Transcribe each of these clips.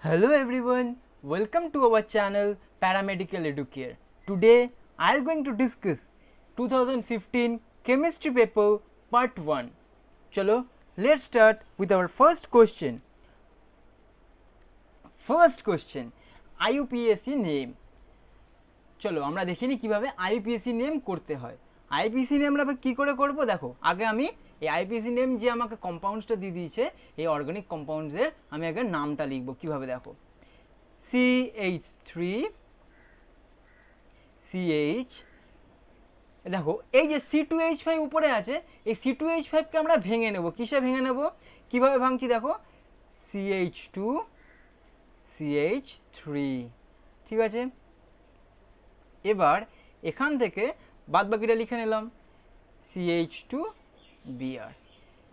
Hello everyone, welcome to our channel Paramedical Educare. Today I am going to discuss 2015 chemistry paper part 1. Chalo, let's start with our first question. First question, IUPAC name. চলো আমরা দেখে নিই কীভাবে IPSC name করতে হয়। IPSC name আমরা কী করে করব দেখো, আগে আমি এই আইপিএসসি নেম যে আমাকে কম্পাউন্ডসটা দিয়ে দিয়েছে এই অর্গানিক কম্পাউন্ডসের আমি আগে নামটা লিখব। কীভাবে দেখো, CH3 CH, দেখো এই যে C2H5 উপরে আছে, এই C2H5কে আমরা ভেঙে নেব। কিসে ভেঙে নেব, কীভাবে ভাঙছি দেখো, CH2 CH3, ঠিক আছে। এবার এখান থেকে বাদবাকিটা লিখে নিলাম CH2Br।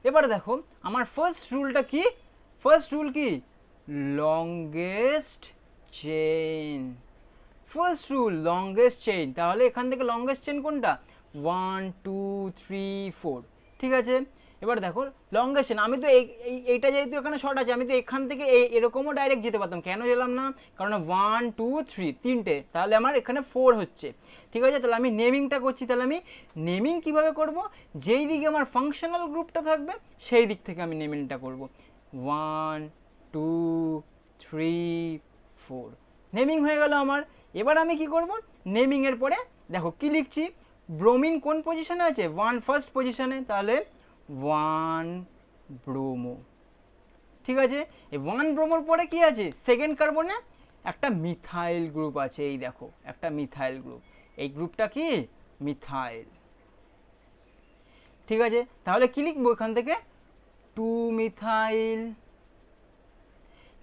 এবার দেখো আমার ফার্স্ট রুলটা কি, ফার্স্ট রুল কি, longest chain. First rule longest chain, তাহলে এখান থেকে লংগেস্ট চেইন কোনটা, 1 2 3 4, ঠিক আছে। এবার দেখো লংগেস্ট চেইন, আমি তো এইটা যেহেতু এখানে শর্ট আছে আমি তো এখান থেকে এরকমও ডাইরেক্ট যেতে পারতাম, কেন গেলাম না, কারণ 1 2 3 তিনটে, তাহলে আমার এখানে 4 হচ্ছে, ঠিক আছে। তাহলে আমি নেমিংটা করছি, তাহলে আমি নেমিং কিভাবে করব, যেই দিকে আমার ফাংশনাল গ্রুপটা থাকবে সেই দিক থেকে আমি নেমিংটা করব। 1 2 3 4 নেমিং হয়ে গেল আমার। এবার আমি কি করব, নেমিংয়ের পরে দেখো কি লিখছি, ব্রোমিন কোন পজিশনে আছে, 1 ফার্স্ট পজিশনে, তাহলে 1 ব্রোমো, ঠিক আছে। এই 1 ব্রোমোর পরে কি আছে, সেকেন্ড কার্বনে একটা মিথাইল গ্রুপ আছে, এই দেখো একটা মিথাইল গ্রুপ, এই গ্রুপটা কি মিথাইল, ঠিক আছে। তাহলে কি লিখবো এখান থেকে, 2 মিথাইল,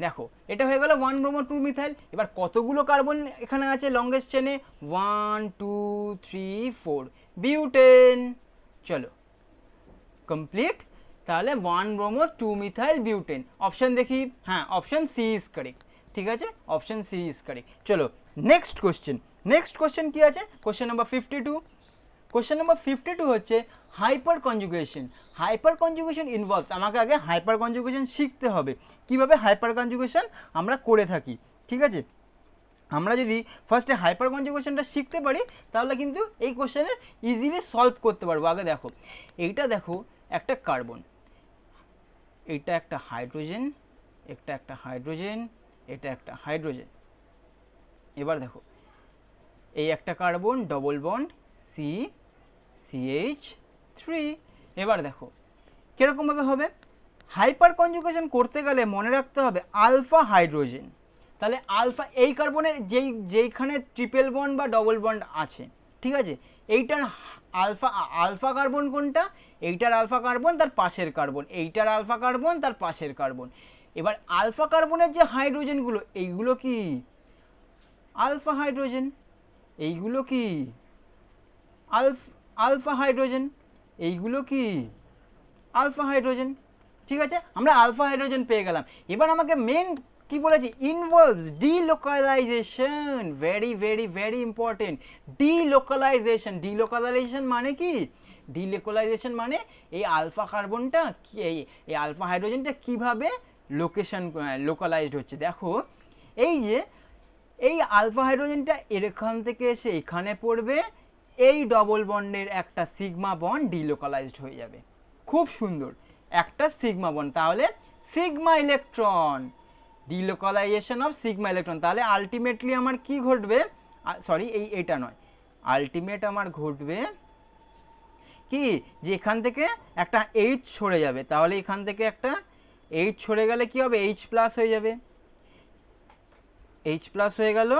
দেখো এটা হয়ে গেল 1 ব্রোমো 2 মিথাইল। এবার কতগুলো কার্বন এখানে আছে লংগেস্ট চেনে, 1 2 3 4 বিউটেন। চলো কমপ্লিট, তাহলে 1 ব্রোমো 2 মিথাইল বিউটেন। অপশন দেখি, হ্যাঁ অপশন সি ইজ কারেক্ট, ঠিক আছে, অপশন সি ইজ কারেক্ট। চলো নেক্সট কোশ্চেন, নেক্সট কোশ্চেন কি আছে, কোশ্চেন নাম্বার 52। কোশ্চেন নাম্বার 52 হচ্ছে hyper conjugation. Hyper conjugation involves, আমাকে আগে হাইপার কনজুগেশন শিখতে হবে, কিভাবে হাইপার কনজুগেশন আমরা করে থাকি, ঠিক আছে। আমরা যদি ফার্স্টে হাইপার কনজুগেশনটা শিখতে পারি তাহলে কিন্তু এই কোশ্চেনের ইজিলি সলভ করতে পারবো। আগে দেখো এইটা, দেখো একটা কার্বন, এইটা একটা হাইড্রোজেন, এটা একটা হাইড্রোজেন, এটা একটা হাইড্রোজেন। এবার দেখো এই একটা কার্বন, ডবল বন্ড CH3। এবার দেখো কীরকমভাবে হবে, হাইপার কনজুগেশন করতে গেলে মনে রাখতে হবে আলফা হাইড্রোজেন, তাহলে আলফা এই কার্বনের যেইখানে ট্রিপল বন্ড বা ডবল বন্ড আছে, ঠিক আছে, এইটার আলফা, আলফা কার্বন কোনটা, এইটার আলফা কার্বন তার পাশের কার্বন, এইটার আলফা কার্বন তার পাশের কার্বন। এবার আলফা কার্বনের যে হাইড্রোজেনগুলো এইগুলো কি আলফা হাইড্রোজেন, এইগুলো কি আলফা হাইড্রোজেন, এইগুলো কি আলফা হাইড্রোজেন, ঠিক আছে। আমরা আলফা হাইড্রোজেন পেয়ে গেলাম। এবার আমাকে মেন কি বলেছি, involves delocalisation, very very very important. Delocalisation, delocalisation মানে কি, ডিলোকালাইজেশন মানে এই আলফা কার্বনটা এই আলফা হাইড্রোজেনটা কিভাবে লোকালাইজড হচ্ছে। দেখো এই যে এই আলফা হাইড্রোজেনটা এখান থেকে এসে এখানে পড়বে, এই ডবল বন্ডের একটা সিগমা বন্ড ডিলোকালাইজড হয়ে যাবে, খুব সুন্দর একটা সিগমা বন্ড, তাহলে sigma electron, delocalisation of sigma electron. তাহলে আলটিমেটলি আমার কি ঘটবে, সরি এইটা নয়, আলটিমেট আমার ঘটবে কি, যে এখান থেকে একটা H সরে যাবে, তাহলে এখান থেকে একটা H সরে গেলে কি হবে, H প্লাস হয়ে যাবে, H প্লাস হয়ে গেল,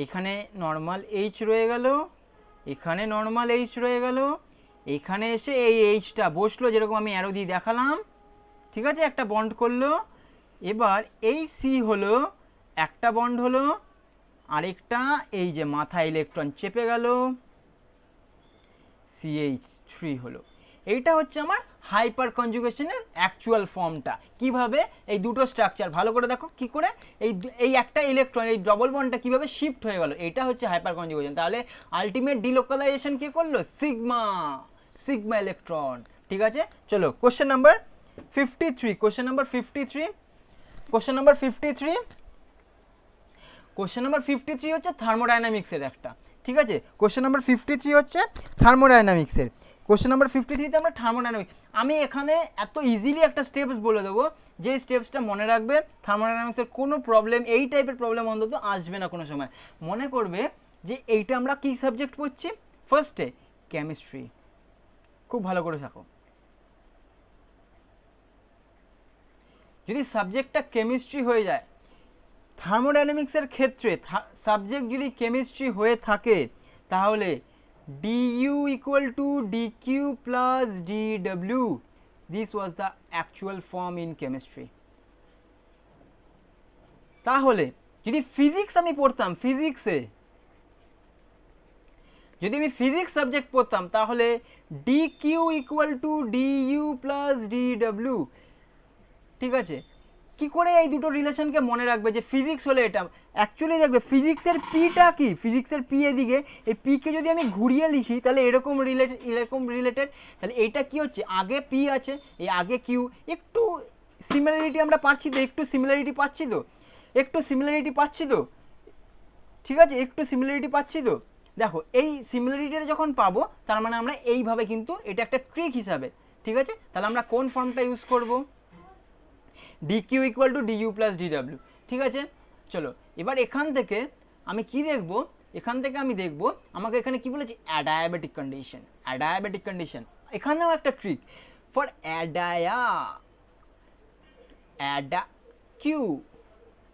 এখানে নর্মাল H রয়ে গেল, এখানে নর্মাল H রয়ে গেল, এখানে এসে এই Hটা বসলো যেরকম আমি অ্যারো দিয়ে দেখালাম, ঠিক আছে, একটা বন্ড করলো। এবার এই C হলো একটা বন্ড হলো, আরেকটা এই যে মাথায় ইলেকট্রন চেপে গেল, CH3 হলো। এইটা হচ্ছে আমার হাইপার কনজুগেশনের অ্যাকচুয়াল ফর্মটা। কিভাবে এই দুটো স্ট্রাকচার ভালো করে দেখো, কি করে এই একটা ইলেকট্রন এই ডবল বন্ডটা কিভাবে শিফট হয়ে গেল, এটা হচ্ছে হাইপার কনজুগেশন। তাহলে আলটিমেট ডিলোকালাইজেশন কে করলো, সিগমা, সিগমা ইলেকট্রন, ঠিক আছে। চলো question number 53, question number 53, question number 53, question number 53 হচ্ছে থার্মোডাইনামিক্সের একটা, ঠিক আছে। কোশ্চেন নাম্বার 53 হচ্ছে থার্মোডাইনামিক্সের। কোশ্চেন নাম্বার 53তে আমরা থার্মোডাইনামিক্স, আমি এখানে এত ইজিলি একটা স্টেপস বলে দেবো যে স্টেপসটা মনে রাখবে, থার্মোডাইনামিক্সের কোনো প্রবলেম, এই টাইপের প্রবলেম অন্তত আসবে না কোনো সময়। মনে করবে যে এইটা আমরা কী সাবজেক্ট পড়ছি, ফার্স্টে কেমিস্ট্রি, খুব ভালো করে থাকো। যদি সাবজেক্টটা কেমিস্ট্রি হয়ে যায়, থার্মোডাইনামিক্সের ক্ষেত্রে সাবজেক্ট যদি কেমিস্ট্রি হয়ে থাকে, তাহলে du equal to dq plus dw, this was the actual form in chemistry. তাহলে যদি ফিজিক্স আমি পড়তাম, ফিজিক্সে যদি আমি ফিজিক্স সাবজেক্ট পড়তাম, তাহলে dq equal to du plus dw, ঠিক আছে। কি করে এই দুটো রিলেশনকে মনে রাখবে যে ফিজিক্স হলে এটা, অ্যাকচুয়ালি দেখবে ফিজিক্সের পিটা কি, ফিজিক্সের পি এদিকে, এই পিকে যদি আমি ঘুরিয়ে লিখি তাহলে এরকম রিলেটেড, তাহলে এইটা কি হচ্ছে, আগে পি আছে, এই আগে কিউ, একটু সিমিলারিটি আমরা পাচ্ছি তো, একটু সিমিলারিটি পাচ্ছি তো, একটু সিমিলারিটি পাচ্ছি তো, ঠিক আছে, একটু সিমিলারিটি পাচ্ছি তো। দেখো এই সিমিলারিটিটা যখন পাবো, তার মানে আমরা এইভাবে কিন্তু এটা একটা ট্রিক হিসাবে, ঠিক আছে। তাহলে আমরা কোন ফর্মটা ইউজ করব, dq equal to du plus dw, ঠিক আছে। চলো এবার এখান থেকে আমি কি দেখব, এখান থেকে আমি দেখব আমাকে এখানে কি বলেছে, অ্যাডায়াবেটিক কন্ডিশন, অ্যাডায়াবেটিক কন্ডিশন, এখানেও একটা ট্রিক ফর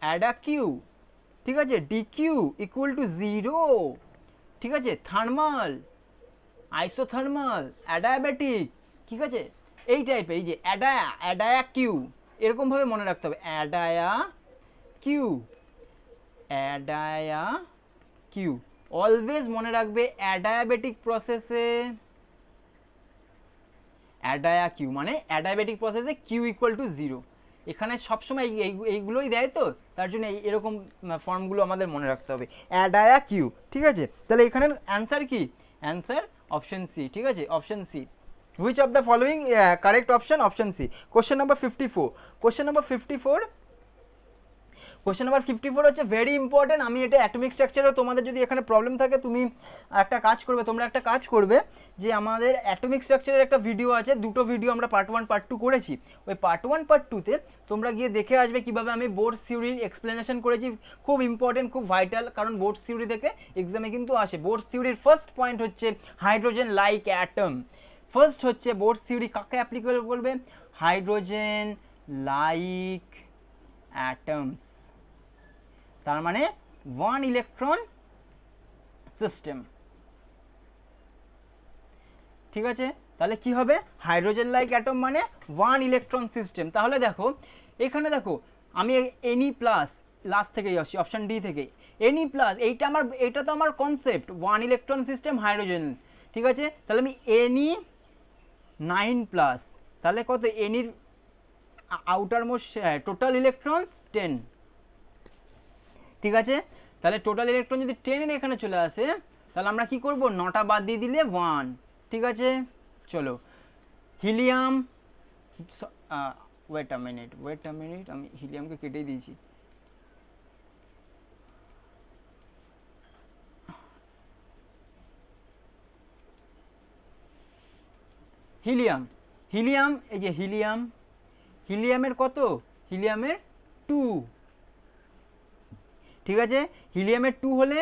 অ্যাডা কিউ, ঠিক আছে, dq ইকুয়াল টু 0, ঠিক আছে, থার্মাল, আইসোথার্মাল, অ্যাডায়াবেটিক, ঠিক আছে, এই টাইপের, এই যে অ্যাডায়া কিউ, এরকমভাবে মনে রাখতে হবে, অ্যাডায়া কিউ, অলওয়েজ মনে রাখবে অ্যাডায়াবেটিক প্রসেসে, অ্যাডায়া কিউ মানে অ্যাডায়াবেটিক প্রসেসে কিউ ইকুয়াল টু 0, এখানে সবসময় এইগুলোই দেয় তো, তার জন্য এরকম ফর্মগুলো আমাদের মনে রাখতে হবে, অ্যাডায়া কিউ, ঠিক আছে। তাহলে এখানের অ্যান্সার কি, অ্যান্সার অপশন সি, ঠিক আছে, option C. Which of the following correct option? Option C. Question number 54. Question number 54. Question number 54 হচ্ছে ভেরি ইম্পর্টেন্ট। আমি এটা অ্যাটমিক স্ট্রাকচারে, তোমাদের যদি এখানে প্রবলেম থাকে, তুমি একটা কাজ করবে, তোমরা একটা কাজ করবে যে আমাদের অ্যাটমিক স্ট্রাকচারের একটা ভিডিও আছে, দুটো ভিডিও আমরা পার্ট 1 পার্ট 2 করেছি, ওই পার্ট 1 পার্ট 2তে তোমরা গিয়ে দেখে আসবে কীভাবে আমি বোর্ডস থিওরির এক্সপ্লেনেশন করেছি। খুব ইম্পর্টেন্ট, খুব ভাইটাল, কারণ বোর্ডস থিওরি থেকে এক্সামে কিন্তু আসে। বোর্ডস থিওরির ফার্স্ট পয়েন্ট হচ্ছে হাইড্রোজেন লাইক অ্যাটম। ফার্স্ট হচ্ছে বোর্ডস থিওরি কাকে অ্যাপ্লিকেবল করবে, হাইড্রোজেন লাইক অ্যাটমস, তার মানে 1 ইলেকট্রন সিস্টেম, ঠিক আছে। তাহলে কি হবে, হাইড্রোজেন লাইক অ্যাটম মানে 1 ইলেকট্রন সিস্টেম। তাহলে দেখো এখানে দেখো, আমি এনি প্লাস লাস্ট থেকেই আসছি, অপশন ডি থেকে, এনি প্লাস, এইটা তো আমার কনসেপ্ট, 1 ইলেকট্রন সিস্টেম হাইড্রোজেন, ঠিক আছে। তাহলে আমি এনি 9 প্লাস, তাহলে কত, এনির আউটার মোস্ট টোটাল ইলেকট্রনস 10, ঠিক আছে। তাহলে টোটাল ইলেকট্রন যদি 10 এর এখানে চলে আসে, তাহলে আমরা কি করব, 9টা বাদ দিয়ে দিলে 1, ঠিক আছে। চলো হিলিয়াম, ওয়েট আ মিনিট, আমি হিলিয়ামকে কেটেই দিয়েছি। হিলিয়াম, এই যে হিলিয়ামের কত, হিলিয়ামের 2, ঠিক আছে। হিলিয়ামের 2 হলে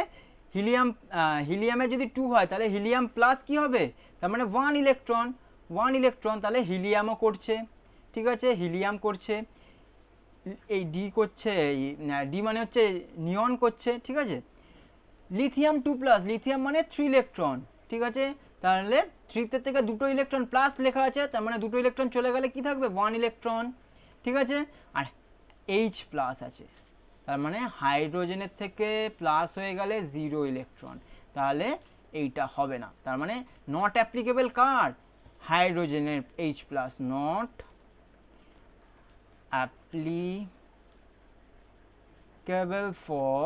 হিলিয়ামের যদি 2 হয়, তাহলে হিলিয়াম প্লাস কি হবে, তার মানে 1 ইলেকট্রন, তাহলে হিলিয়ামও করছে, ঠিক আছে, হিলিয়াম করছে, এই ডি করছে, ডি মানে হচ্ছে নিয়ন করছে, ঠিক আছে। লিথিয়াম 2 প্লাস, লিথিয়াম মানে 3 ইলেকট্রন, ঠিক আছে। তাহলে 3 থেকে 2টো ইলেকট্রন প্লাস লেখা আছে, তার মানে 2টো ইলেকট্রন চলে গেলে কি থাকবে, 1 ইলেকট্রন, ঠিক আছে। আর এইচ প্লাস আছে, তার মানে হাইড্রোজেনের থেকে প্লাস হয়ে গেলে 0 ইলেকট্রন, তাহলে এইটা হবে না, তার মানে নট অ্যাপ্লিকেবল কার, হাইড্রোজেনের H plus, not applicable for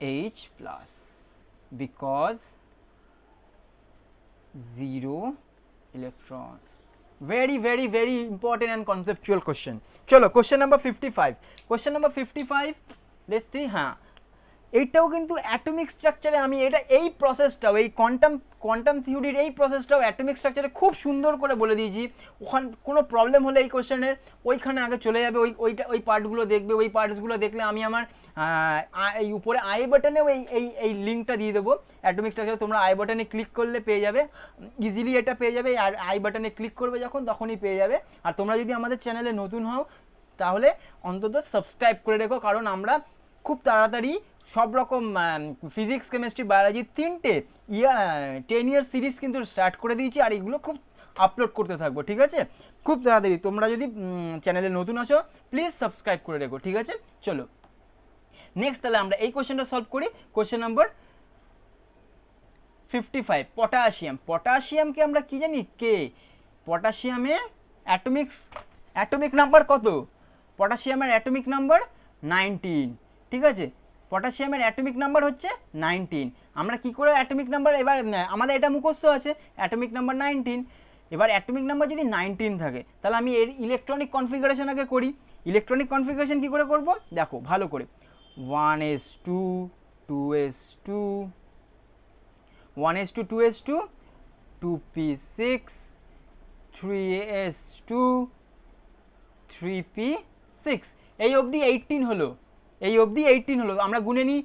H plus because 0 electron, very very very important and conceptual question. চলো question number 55, question number 55 let's see. হ্যাঁ, এইটাও কিন্তু অ্যাটমিক স্ট্রাকচারে আমি এটা এই প্রসেসটাও এই কোয়ান্টাম থিওরির এই প্রসেসটাও অ্যাটমিক স্ট্রাকচারে খুব সুন্দর করে বলে দিয়েছি। ওখানে কোনো প্রবলেম হলে এই কোশ্চেনের ওইখানে আগে চলে যাবে, ওই পার্টগুলো দেখবে, ওই পার্টসগুলো দেখলে আমি আমার এই উপরে আই বাটনেও এই লিঙ্কটা দিয়ে দেবো অ্যাটমিক স্ট্রাকচার, তোমরা আই বাটনে ক্লিক করলে পেয়ে যাবে, ইজিলি এটা পেয়ে যাবে। আর আই বাটনে ক্লিক করবে যখন তখনই পেয়ে যাবে। আর তোমরা যদি আমাদের চ্যানেলে নতুন হও তাহলে অন্তত সাবস্ক্রাইব করে রেখো, কারণ আমরা খুব তাড়াতাড়ি সব রকম ফিজিক্স কেমিস্ট্রি বায়োলজি 3টে 10 ইয়ার সিরিজ কিন্তু স্টার্ট করে দিয়েছি, আর এগুলো খুব আপলোড করতে থাকবো, ঠিক আছে? খুব তাড়াতাড়ি। তোমরা যদি চ্যানেলে নতুন আছো প্লিজ সাবস্ক্রাইব করে রেখো, ঠিক আছে? চলো নেক্সট তাহলে আমরা এই কোশ্চেনটা সলভ করি। Question number 55, potassium. পটাশিয়ামকে আমরা কি জানি? কে। পটাশিয়ামের অ্যাটমিক নাম্বার কত? পটাশিয়ামের অ্যাটমিক নাম্বার 19, ঠিক আছে? পটাশিয়ামের অ্যাটমিক নাম্বার হচ্ছে 19। আমরা কি করে অ্যাটমিক নাম্বার, এবার আমাদের এটা মুখস্থ আছে অ্যাটমিক নাম্বার 19। এবার অ্যাটমিক নাম্বার যদি 19 থাকে তাহলে আমি এর ইলেকট্রনিক কনফিগারেশন আগে করি। ইলেকট্রনিক কনফিগারেশন কি করে করব দেখো ভালো করে। 1s2 2s2 1s2 2s2 2p6 3s2 3p6 এই অবধি 18 হলো, এই অবধি 18 হলো। আমরা গুনে নিই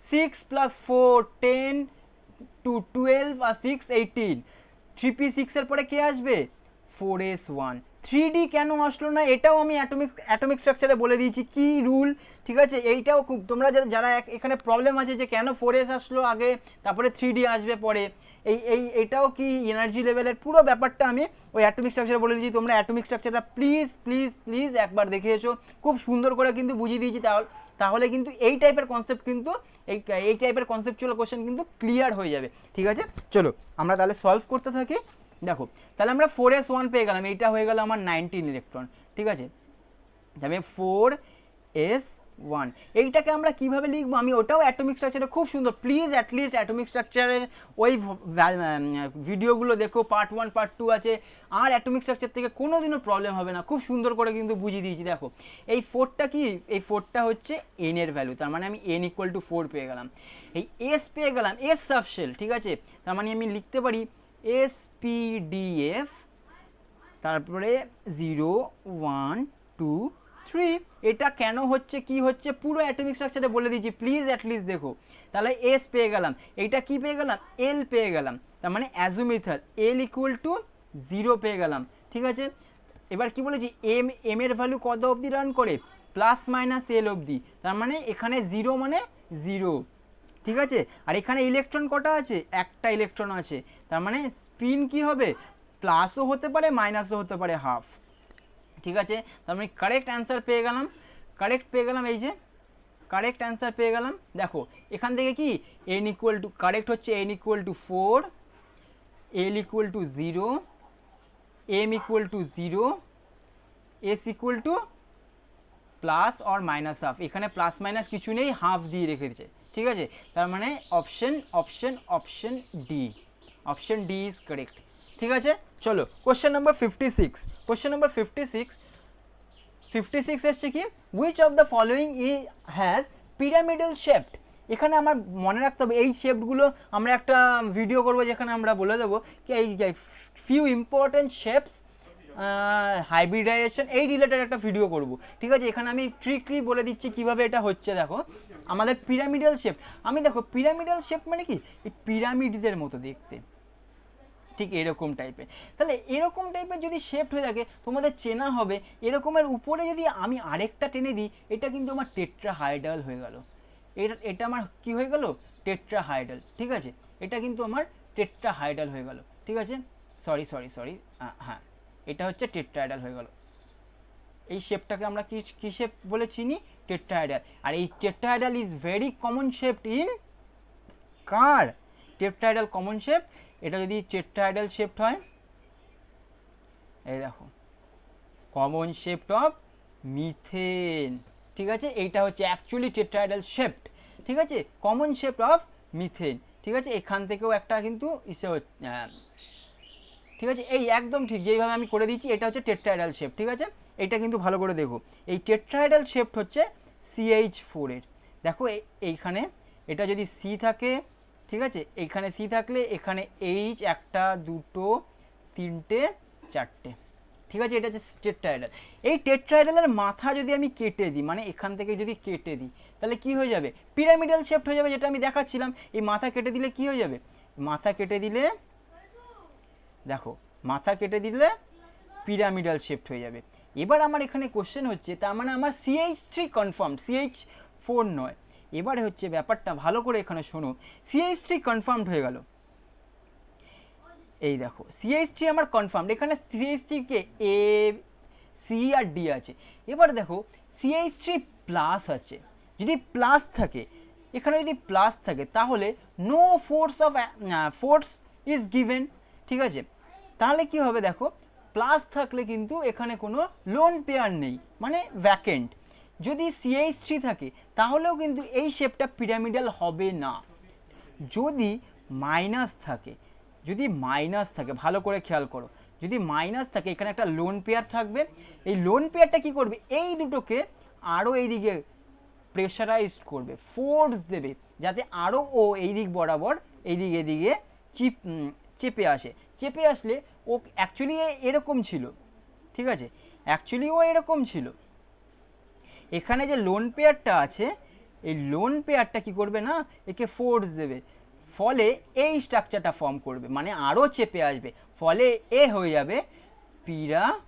6 + 4 10 2 12 আর 6 18। 3p6 এর পরে কে আসবে? 4s1। 3d কেন আসলো না এটাও আমি অ্যাটমিক স্ট্রাকচারে বলে দিয়েছি কি রুল, ঠিক আছে? এইটাও খুব তোমরা যারা এখানে প্রবলেম আছে যে কেন 4s আসলো আগে তারপরে 3d আসবে পরে, এইটাও কি এনার্জি লেভেলের পুরো ব্যাপারটা আমি ওই অ্যাটমিক স্ট্রাকচারে বলে দিয়েছি। তোমরা অ্যাটমিক স্ট্রাকচারটা প্লিজ প্লিজ প্লিজ একবার দেখে এসো, খুব সুন্দর করে কিন্তু বুঝিয়ে দিয়েছি। তাহলে কিন্তু এই টাইপের কনসেপ্ট কিন্তু এই টাইপের কনসেপচুয়াল কোশ্চেন কিন্তু ক্লিয়ার হয়ে যাবে, ঠিক আছে? চলো আমরা তাহলে সলভ করতে থাকি। দেখো তাহলে আমরা 4s1 পেয়ে গেলাম, এইটা হয়ে গেল আমার 19 ইলেকট্রন, ঠিক আছে? আমি 4s1 এইটাকে আমরা কিভাবে লিখবো আমি ওটাও অ্যাটমিক স্ট্রাকচারে খুব সুন্দর। প্লিজ অ্যাটলিস্ট অ্যাটমিক স্ট্রাকচারের ওই ভিডিওগুলো দেখো, পার্ট 1 পার্ট 2 আছে, আর অ্যাটমিক স্ট্রাকচার থেকে কোনো দিনও প্রবলেম হবে না, খুব সুন্দর করে কিন্তু বুঝিয়ে দিয়েছি। দেখো এই 4টা কি, এই 4টা হচ্ছে n এর ভ্যালু, তার মানে আমি n = 4 পেয়ে গেলাম। এই s পেয়ে গেলাম, s সাবশেল, ঠিক আছে? তার মানে আমি লিখতে পারি spdf তারপরে 0 1 2 3। এটা কেন হচ্ছে কি হচ্ছে পুরো অ্যাটমিক স্ট্রাকচারে বলে দিয়েছি, প্লিজ অ্যাটলিস্ট দেখো। তাহলে এস পেয়ে গেলাম, এইটা কি পেয়ে গেলাম? এল পেয়ে গেলাম, তার মানে অ্যাজোমিথাল এল = 0 পেয়ে গেলাম, ঠিক আছে? এবার কি বলেছি এম এর ভ্যালু কত অবধি রান করে? +- l অবধি, তার মানে এখানে 0 মানে 0, ঠিক আছে? আর এখানে ইলেকট্রন কটা আছে? একটা ইলেকট্রন আছে, তার মানে স্পিন কি হবে? প্লাসও হতে পারে মাইনাসও হতে পারে, হাফ, ঠিক আছে? তার মানে কারেক্ট অ্যান্সার পেয়ে গেলাম, কারেক্ট পেয়ে গেলাম, এই যে কারেক্ট অ্যান্সার পেয়ে গেলাম। দেখো এখান থেকে কি কারেক্ট হচ্ছে n = 4, l = 0, m = 0, s = plus or minus half. এখানে প্লাস মাইনাস কিছু নেই, হাফ দিয়ে রেখেছে, ঠিক আছে? তার মানে অপশন ডি ইজ কারেক্ট, ঠিক আছে? চলো কোশ্চেন নাম্বার 56। কোশ্চেন নাম্বার 56 এসছে কি? Which of the following has pyramidal shaped. এখানে আমার মনে রাখতে হবে এই শেপগুলো আমরা একটা ভিডিও করবো যেখানে আমরা বলে দেবো কি এই ফিউ ইম্পর্টেন্ট শেপস হাইব্রিডাইজেশন এই রিলেটেড একটা ভিডিও করব, ঠিক আছে? এখানে আমি ট্রিকলি বলে দিচ্ছি কিভাবে এটা হচ্ছে। দেখো আমাদের পিরামিডাল শেপ, আমি দেখো পিরামিডাল শেপ মানে কি এই পিরামিডসের মতো দেখতে, ঠিক এরকম টাইপের। তাহলে এরকম টাইপের যদি শেপ হয়ে থাকে তোমাদের চেনা হবে। এরকমের উপরে যদি আমি আরেকটা টেনে দিই এটা কিন্তু আমার টেট্রাহাইড্রাল হয়ে গেল। এটা আমার কি হয়ে গেল? টেট্রাহাইড্রাল, ঠিক আছে? এটা কিন্তু আমার টেট্রাহাইড্রাল হয়ে গেল, ঠিক আছে? সরি হ্যাঁ এটা হচ্ছে টেট্রাহাইড্রাল হয়ে গেল। এই শেপটাকে আমরা কি শেপ বলে চিনি? টেট্রাহাইড্রাল। আর এই tetrahedral is very common shape in car? Tetrahedral common shape. এটা যদি টেট্রাহাইড্রাল শেপড হয়, এই দেখো কমন শেপড অফ মিথেন, ঠিক আছে? এইটা হচ্ছে অ্যাকচুয়ালি টেট্রাহাইড্রাল শেপড, ঠিক আছে? কমন শেপড অফ মিথেন, ঠিক আছে? এখান থেকেও একটা কিন্তু ইসে হচ্ছে, ঠিক আছে, এই একদম ঠিক যেইভাবে আমি করে দিচ্ছি এটা হচ্ছে টেট্রাহেড্রাল শেপ। ঠিক আছে, এইটা কিন্তু ভালো করে দেখো, এই টেট্রাহেড্রাল শেপ হচ্ছে CH4 এর। দেখো এইখানে এটা যদি C থাকে, ঠিক আছে, এইখানে C থাকলে এখানে H একটা দুটো তিনটে চারটে। ঠিক আছে, এটা হচ্ছে টেট্রাহেড্রাল। এই টেট্রাহেড্রালের মাথা যদি আমি কেটে দিই, মানে এখান থেকে যদি কেটে দিই, তাহলে কি হয়ে যাবে? পিরামিডাল শেপড হয়ে যাবে, যেটা আমি দেখাচ্ছিলাম। এই মাথা কেটে দিলে কি হয়ে যাবে? মাথা কেটে দিলে দেখো, মাথা কেটে দিলে পিরামিডাল শেপড হয়ে যাবে। এবার আমার এখানে কোশ্চেন হচ্ছে, তার মানে আমার CH3 কনফার্ম, CH4 নয়। এবারে হচ্ছে ব্যাপারটা ভালো করে এখানে শোনো, CH3 কনফার্মড হয়ে গেল। এই দেখো CH3 আমার কনফার্মড, এখানে CH3 K A C R D আছে। এবার দেখো CH3 প্লাস আছে, যদি প্লাস থাকে, এখানে যদি প্লাস থাকে তাহলে নো ফোর্স ইজ গিভেন। ঠিক আছে, তাহলে কি হবে? দেখো প্লাস থাকলে কিন্তু এখানে কোনো লোন পেয়ার নেই, মানে ভ্যাকেন্ট। যদি CH3 থাকে তাহলেও কিন্তু এই শেপটা পিরামিডাল হবে না। যদি মাইনাস থাকে, যদি মাইনাস থাকে, ভালো করে খেয়াল করো, যদি মাইনাস থাকে এখানে একটা লোন পেয়ার থাকবে। এই লোন পেয়ারটা কি করবে? এই দুটোকে আরও এইদিকে প্রেশারাইজ করবে, ফোর্স দেবে, যাতে আরও ও এই দিক বরাবর এইদিকে এদিকে চেপে আসে। চেপে আসলে ও অ্যাকচুয়ালি এরকম ছিল, ঠিক আছে, অ্যাকচুয়ালি ও এরকম ছিল। এখানে যে লোন পেয়ারটা আছে, এই লোন পেয়ারটা কি করবে না, একে ফোর্স দেবে, ফলে এই স্ট্রাকচারটা ফর্ম করবে, মানে আরও চেপে আসবে, ফলে এ হয়ে যাবে পিরামিডাল।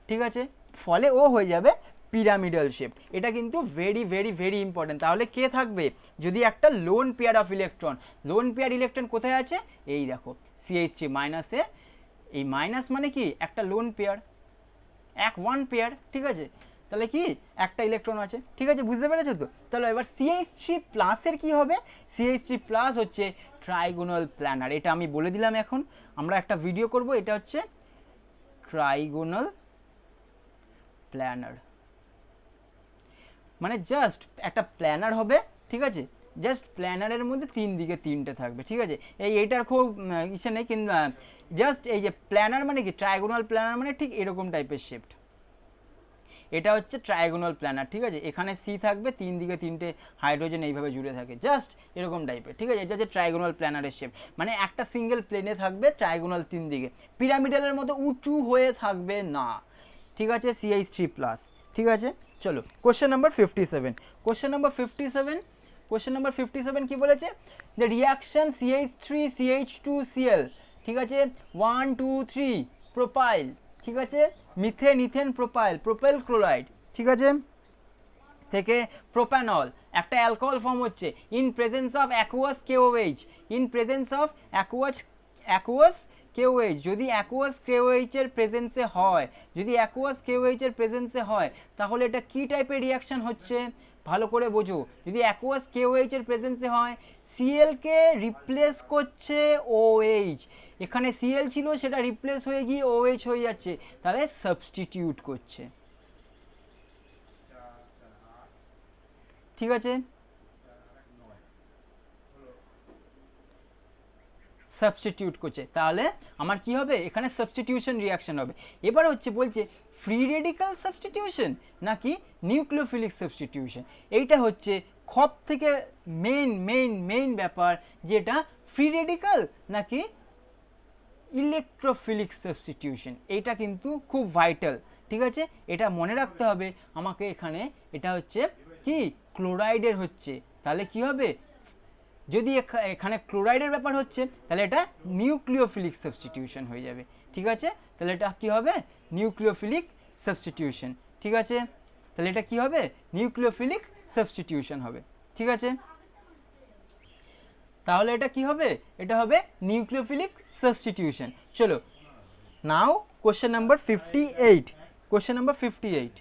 ঠিক আছে, ফলে ও হয়ে যাবে পিরামিডাল শেপ। এটা কিন্তু ভেরি ভেরি ভেরি ইম্পর্টেন্ট। তাহলে কে থাকবে? যদি একটা lone pair of electron, lone pair electron কোথায় আছে? এই দেখো CH3 মাইনাসে, এই মাইনাস মানে কি? একটা লোন পেয়ার, ওয়ান পেয়ার। ঠিক আছে, তাহলে কি একটা ইলেকট্রন আছে। ঠিক আছে, বুঝতে পেরেছো তো? তাহলে এবার CH3 প্লাসের কি হবে? CH3 প্লাস হচ্ছে ট্রাইগোনাল প্ল্যানার। এটা আমি বলে দিলাম, এখন আমরা একটা ভিডিও করব। এটা হচ্ছে ট্রাইগোনাল প্ল্যানার, মানে জাস্ট একটা প্ল্যানার হবে। ঠিক আছে, জাস্ট প্ল্যানারের মধ্যে তিন দিকে তিনটে থাকবে। ঠিক আছে, এইটার খুব ইচ্ছে নেই, কিন্তু জাস্ট এই যে প্ল্যানার মানে কি, ট্রাইগোনাল প্ল্যানার মানে ঠিক এরকম টাইপের শেপড। এটা হচ্ছে ট্রাইগোনাল প্ল্যানার। ঠিক আছে, এখানে C থাকবে, তিন দিকে তিনটে হাইড্রোজেন এইভাবে জুড়ে থাকে, জাস্ট এরকম টাইপের। ঠিক আছে, এটা হচ্ছে ট্রাইগোনাল প্ল্যানারের শেপ, মানে একটা সিঙ্গেল প্লেনে থাকবে ট্রাইগোনাল তিন দিকে, পিরামিডালের মতো উঁচু হয়ে থাকবে না। ঠিক আছে, CH3 প্লাস। ঠিক আছে, চলো question number 57। Question number 57, question number 57 কি বলেছে? দ্য রিয়াকশন CH3CH2Cl, ঠিক আছে, 1 2 3 প্রোপাইল, ঠিক আছে, methane ethane propyl, propyl chloride, ঠিক আছে, থেকে প্রোপ্যানল, একটা অ্যালকোহল ফর্ম হচ্ছে in presence of aqueous KOH, in presence of aqueous KOH। যদি অ্যাকুয়াস KOH এর প্রেজেন্সে হয়, যদি অ্যাকুয়াস KOH এর প্রেজেন্সে হয়, তাহলে এটা কি টাইপের রিয়াকশন হচ্ছে? ভালো করে বোঝো। যদি অ্যাকুয়াস KOH এর প্রেজেন্সে হয়, Cl কে রিপ্লেস করছে OH, এখানে Cl ছিল সেটা রিপ্লেস হয়ে গিয়ে OH হয়ে যাচ্ছে, তাহলে সাবস্টিটিউট করছে। ঠিক আছে, সাবস্টিটিউট করছে, তাহলে আমার কি হবে? এখানে সাবস্টিটিউশন রিয়াকশন হবে। এবার হচ্ছে বলছে ফ্রি রেডিক্যাল সাবস্টিটিউশন নাকি নিউক্লিওফিলিক সাবস্টিটিউশন। এইটা হচ্ছে সব থেকে মেইন ব্যাপার, যেটা ফ্রি রেডিক্যাল নাকি ইলেকট্রোফিলিক সাবস্টিটিউশন। এইটা কিন্তু খুব ভাইটাল। ঠিক আছে, এটা মনে রাখতে হবে আমাকে। এখানে এটা হচ্ছে কি, ক্লোরাইডের হচ্ছে, তাহলে কি হবে? যদি এখানে ক্লোরাইডের ব্যাপার হচ্ছে, তাহলে এটা নিউক্লিওফিলিক সাবস্টিটিউশন হয়ে যাবে। ঠিক আছে, তাহলে এটা কি হবে? Nucleophilic substitution. ঠিক আছে, তাহলে এটা কি হবে? নিউক্লিওফিলিক সাবস্টিটিউশন হবে। ঠিক আছে, তাহলে এটা কি হবে? এটা হবে নিউক্লিওফিলিক সাবস্টিটিউশন। চলো now question number 58। Question number 58,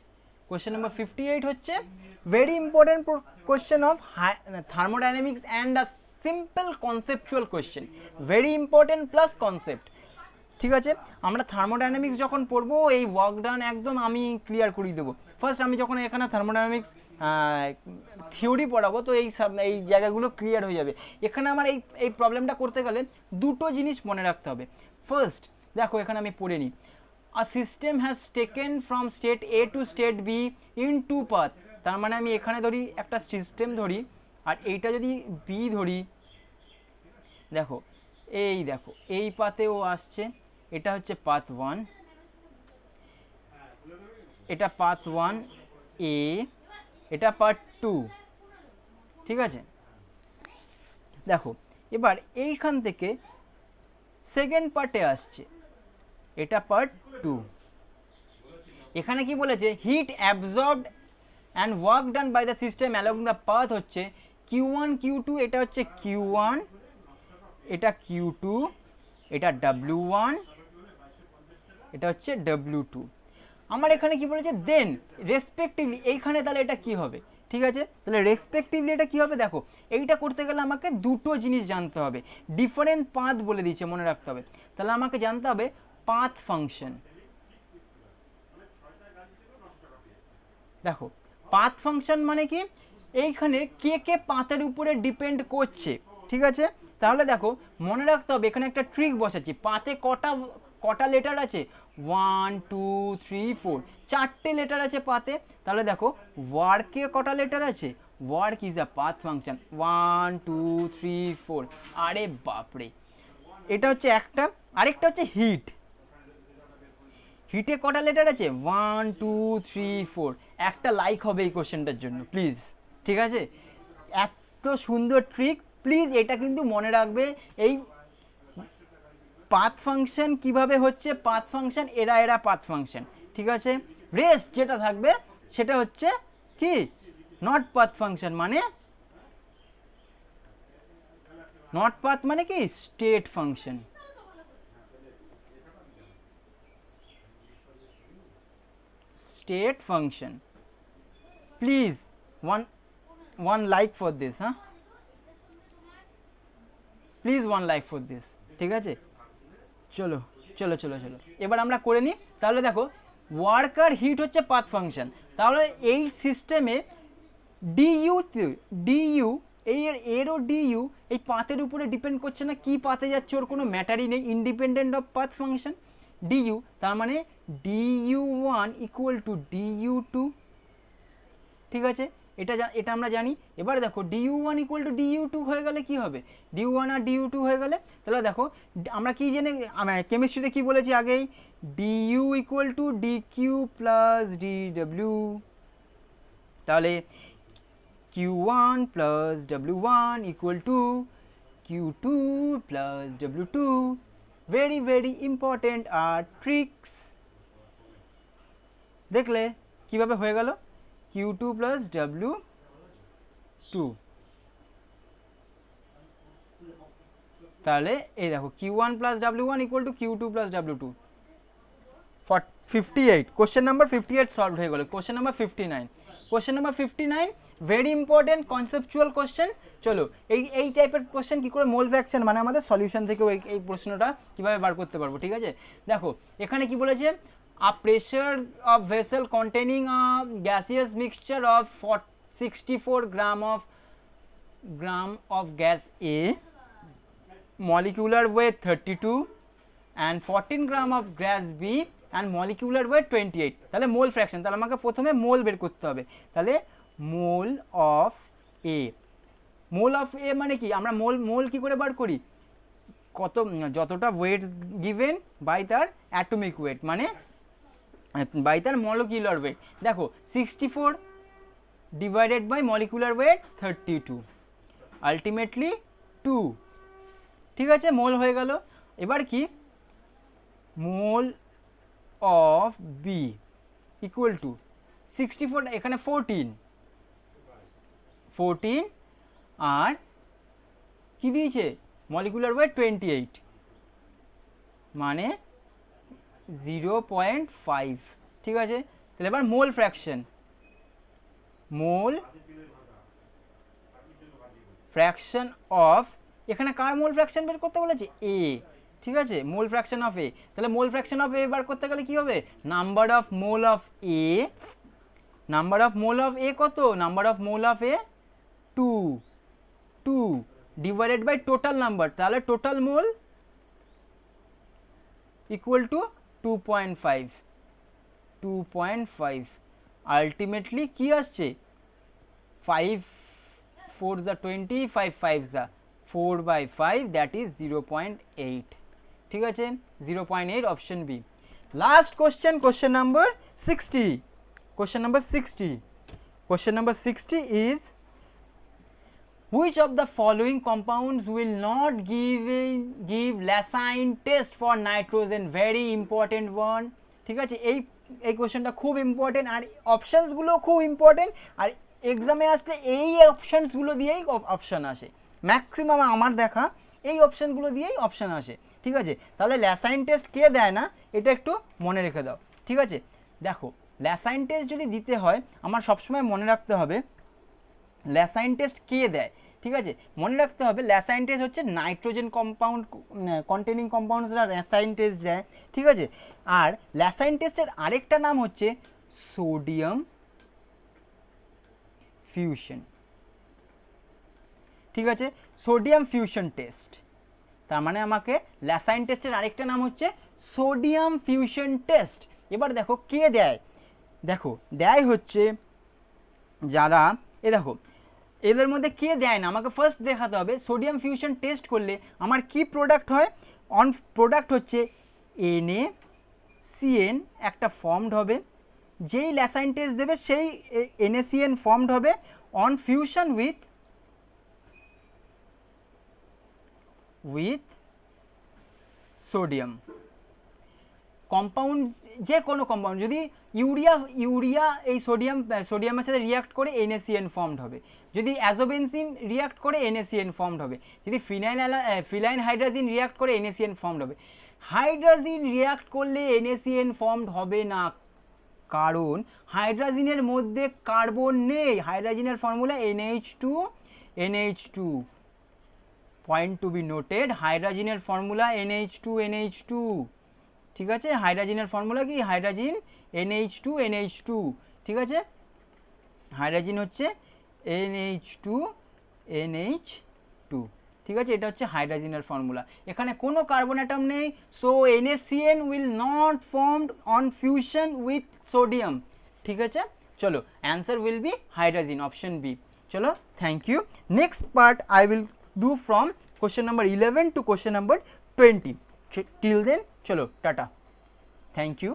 question number 58 হচ্ছে very important question of thermodynamics and a simple conceptual question, very important plus concept। ঠিক আছে, আমরা থার্মোডাইনামিক্স যখন পড়বো এই ওয়ার্ক ডান একদম আমি ক্লিয়ার করিয়ে দেবো। ফার্স্ট আমি যখন এখানে থার্মোডাইনামিক্স থিওরি পড়াবো তো এই জায়গাগুলো ক্লিয়ার হয়ে যাবে। এখানে আমার এই প্রবলেমটা করতে গেলে দুটো জিনিস মনে রাখতে হবে। ফার্স্ট দেখো এখানে আমি পড়ে নিই, a system has taken from state A to state B in two path. তার মানে আমি এখানে ধরি একটা সিস্টেম ধরি, আর এইটা যদি বি ধরি, দেখো এই পাথেও আসছে, এটা হচ্ছে পাথ 1, এটা পাথ 1 এ, এটা পার্ট 2, ঠিক আছে। দেখো এবার এইখান থেকে সেকেন্ড পার্টে আসছে, এটা পার্ট 2। এখানে কি বলেছে, heat absorbed and work done by the system along the path হচ্ছে Q1 Q2, এটা হচ্ছে Q1, এটা Q2, এটা W1, এটা হচ্ছে W2। আমার এখানে কি বলেছে, দেন রেসপেক্টিভলি এইখানে তাহলে এটা কি হবে, ঠিক আছে, তাহলে রেসপেক্টিভলি এটা কি হবে, দেখো এইটা করতে গেলে আমাকে দুটো জিনিস জানতে হবে, ডিফারেন্ট পাথ বলে দিচ্ছে মনে রাখতে হবে। তাহলে আমাকে জানতে হবে পাথ ফাংশন। দেখো পাথ ফাংশন মানে কি, এইখানে কে কে পাথের উপরে ডিপেন্ড করছে, ঠিক আছে। তাহলে দেখো মনে রাখতে হবে এখানে একটা ট্রিক বসাচ্ছি, পাথে কটা লেটার আছে, 1 2 3 4, 4টে লেটার আছে পাথে। তাহলে দেখো ওয়ার্কে কটা লেটার আছে, work is a path function, 1 2 3 4। আরে বাপরে, এটা হচ্ছে একটা। আরেকটা হচ্ছে হিট, হিটে কটা লেটার আছে, 1 2 3 4। একটা লাইক হবে এই কোশ্চেনটার জন্য প্লিজ, ঠিক আছে। এত সুন্দর ট্রিক, প্লিজ এটা কিন্তু মনে রাখবে। এই পাথ ফাংশন কিভাবে হচ্ছে, পাথ ফাংশন এরা পাথ ফাংশন, ঠিক আছে। রেস্ট যেটা থাকবে সেটা হচ্ছে কি, নট পাথ ফাংশন, মানে নট পাথ মানে কি, state function. State function. Please one like for this, huh? Please one like for this, ঠিক আছে। চলো চলো চলো চলো এবার আমরা করে নিই। তাহলে দেখো ওয়ার্কার হিট হচ্ছে পাথ ফাংশন, তাহলে এই সিস্টেমে ডিইউ এরও ডিইউ এই পাথের উপরে ডিপেন্ড করছে না, কি পাথে যাচ্ছে ওর কোনো ম্যাটারই নেই, independent of path function DU. তার মানে ডিইউ1 ইকুয়াল টু ডিইউ2, ঠিক আছে, এটা আমরা জানি। এবার দেখো ডিইউ1 ইকুয়াল টু ডিইউ2 হয়ে গেলে কি হবে, ডিইউ1 আর ডিইউ2 হয়ে গেলে, তাহলে দেখো আমরা কি জেনে, কেমিস্ট্রিতে কি বলেছি আগেই, DU equal to DQ plus DW. তাহলে Q1 plus W1 equal to Q2 plus W2. Very very important are tricks. দেখলে কিভাবে হয়ে গেল, Q2 plus W2। তাহলে এই দেখো Q1 plus W1 equal to Q2 plus W2। 58, question number 58 solve হয়ে গেল। Question number 59, question number 59 very important conceptual question. চলো এই টাইপের কোশ্চেন কী করে মোল ফ্র্যাকশন মানে আমাদের সলিউশন থেকেও এই প্রশ্নটা কীভাবে বার করতে পারবো, ঠিক আছে। দেখো এখানে কি বলেছে, a pressure of vessel containing a gaseous mixture of 64 gram of gas A, molecular weight 32 and 14 gram of gas B and molecular weight 28। তাহলে মোল ফ্র্যাকশন, তাহলে আমাকে প্রথমে মোল বের করতে হবে। তাহলে মোল অফ এ, মোল অফ এ মানে কি, আমরা মোল কি করে বার করি, যতটা ওয়েট গিভেন বাই তার অ্যাটমিক ওয়েট, মানে বাই তার মলিকুলার ওয়েট। দেখো 64 divided by molecular weight 32, ultimately 2, ঠিক আছে, মোল হয়ে গেল। এবার কি, mole of B equal to 64, এখানে 14 আর কি দিয়েছে, মলিকুলার ওয়েট 28, মানে 0.5, ঠিক আছে। তাহলে এবার মোল ফ্র্যাকশন, মোল ফ্র্যাকশন অফ, এখানে কার মোল ফ্র্যাকশন বের করতে বলেছে, এ, ঠিক আছে, মোল ফ্র্যাকশন অফ এ। তাহলে মোল ফ্র্যাকশন অফ এ বার করতে গেলে কি হবে, number of mole of A, number of mole of A কত, number of mole of A 2 divided by total number, তাহলে total mole equal to 2.5 ultimately কি আসছে 5 4 যা 20, 5 5 যা 4/5, দ্যাট ইজ 0.8। ঠিক আছে, 0.8 option B. Last question, question number 60। Question number 60, question number 60 is which of the following compounds will not give Lassine test for nitrogen, very important one। ঠিক আছে, এই কোশ্চেনটা খুব ইম্পর্টেন্ট, আর অপশানসগুলো খুব ইম্পর্টেন্ট, আর এক্সামে আসলে এই অপশানসগুলো দিয়েই অপশান আসে, ম্যাক্সিমাম আমার দেখা এই অপশানগুলো দিয়েই অপশান আসে। ঠিক আছে, তাহলে ল্যাসাইন টেস্ট কে দেয় না এটা একটু মনে রেখে দাও। ঠিক আছে, দেখো ল্যাসাইন টেস্ট যদি দিতে হয় আমার সবসময় মনে রাখতে হবে ল্যাসাইন টেস্ট কে দেয়। ঠিক আছে, মনে রাখতে হবে ল্যাসাইন টেস্ট হচ্ছে নাইট্রোজেন কম্পাউন্ড কন্টেনিং কম্পাউন্ডসরা ল্যাসাইন টেস্ট দেয়। ঠিক আছে, আর ল্যাসাইন টেস্টের আরেকটা নাম হচ্ছে সোডিয়াম ফিউশন। ঠিক আছে, সোডিয়াম ফিউশন টেস্ট, তার মানে আমাকে ল্যাসাইন টেস্টের আরেকটা নাম হচ্ছে সোডিয়াম ফিউশন টেস্ট। এবার দেখো কে দেয়, দেখো দেয় হচ্ছে যারা, দেখো এদের মধ্যে কে দেয় না আমাকে ফার্স্ট দেখাতে হবে। সোডিয়াম ফিউশন টেস্ট করলে আমার কি প্রোডাক্ট হয়, অন প্রোডাক্ট হচ্ছে NaCN একটা ফর্মড হবে, যেই ল্যাসাইন টেস্ট দেবে সেই NaCN ফর্মড হবে on fusion with sodium compound, যে কোনো কম্পাউন্ড, যদি ইউরিয়া এই সোডিয়ামের সাথে রিয়াক্ট করে NaCN ফর্মড হবে, যদি অ্যাজোবেনসিন রিয়াক্ট করে NaCN ফর্মড হবে, যদি ফিনাইল হাইড্রাজিন রিয়াক্ট করে NaCN ফর্মড হবে। হাইড্রাজিন রিয়াক্ট করলে NaCN ফর্মড হবে না, কারণ হাইড্রাজিনের মধ্যে কার্বন নেই। হাইড্রাজিনের formula NH2 point to be noted, হাইড্রাজিনের ফর্মুলা NH2। ঠিক আছে, হাইড্রাজিনের ফর্মুলা কি, হাইড্রাজিন NH2। ঠিক আছে, হাইড্রাজিন হচ্ছে NH2। ঠিক আছে, এটা হচ্ছে হাইড্রাজিনের ফর্মুলা, এখানে কোনো কার্বন অ্যাটম নেই, so NaCN will not formed on fusion with sodium. ঠিক আছে, চলো answer will be hydrazine, option B. চলো, thank you. Next part I will do from question number 11 to question number 20। till then চলো tata, thank you.